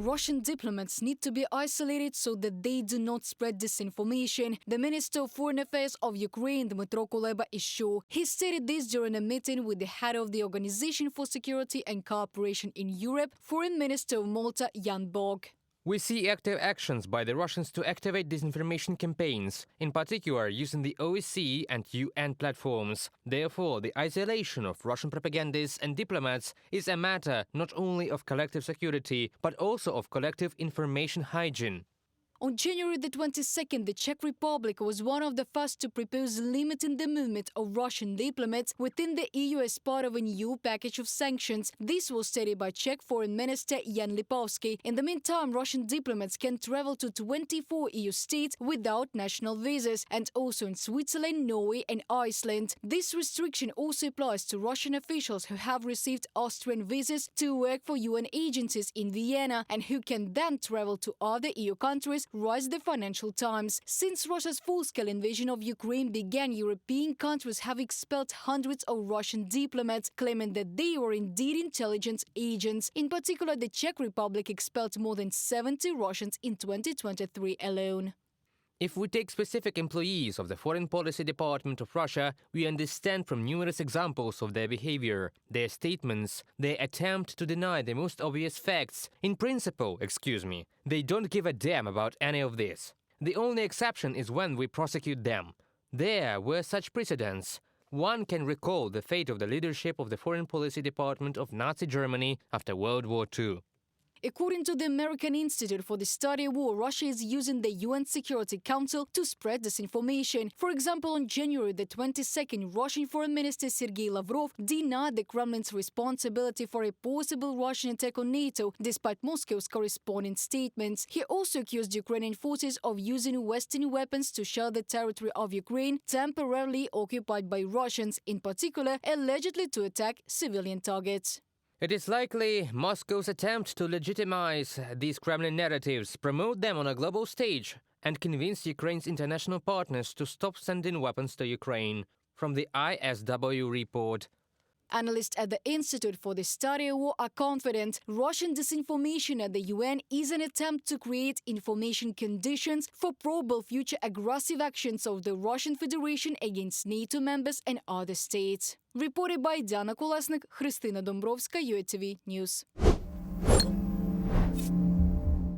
Russian diplomats need to be isolated so that they do not spread disinformation. The Minister of Foreign Affairs of Ukraine, Dmytro Kuleba, is sure. He stated this during a meeting with the head of the Organization for Security and Cooperation in Europe, Foreign Minister of Malta, Jan Bog. We see active actions by the Russians to activate disinformation campaigns, in particular using the OSCE and UN platforms. Therefore, the isolation of Russian propagandists and diplomats is a matter not only of collective security, but also of collective information hygiene. On January the 22nd, the Czech Republic was one of the first to propose limiting the movement of Russian diplomats within the EU as part of a new package of sanctions. This was stated by Czech Foreign Minister Jan Lipovsky. In the meantime, Russian diplomats can travel to 24 EU states without national visas, and also in Switzerland, Norway and Iceland. This restriction also applies to Russian officials who have received Austrian visas to work for UN agencies in Vienna and who can then travel to other EU countries, writes the Financial Times. Since Russia's full-scale invasion of Ukraine began, European countries have expelled hundreds of Russian diplomats, claiming that they were indeed intelligence agents. In particular, the Czech Republic expelled more than 70 Russians in 2023 alone. If we take specific employees of the Foreign Policy Department of Russia, we understand from numerous examples of their behavior, their statements, their attempt to deny the most obvious facts. In principle, they don't give a damn about any of this. The only exception is when we prosecute them. There were such precedents. One can recall the fate of the leadership of the Foreign Policy Department of Nazi Germany after World War II. According to the American Institute for the Study of War, Russia is using the UN Security Council to spread disinformation. For example, on January the 22nd, Russian Foreign Minister Sergei Lavrov denied the Kremlin's responsibility for a possible Russian attack on NATO, despite Moscow's corresponding statements. He also accused Ukrainian forces of using Western weapons to shell the territory of Ukraine, temporarily occupied by Russians, in particular, allegedly to attack civilian targets. It is likely Moscow's attempt to legitimize these Kremlin narratives, promote them on a global stage, and convince Ukraine's international partners to stop sending weapons to Ukraine. From the ISW report. Analysts at the Institute for the Study of War are confident Russian disinformation at the UN is an attempt to create information conditions for probable future aggressive actions of the Russian Federation against NATO members and other states. Reported by Diana Kolesnik, Христина Домбровська, UATV News.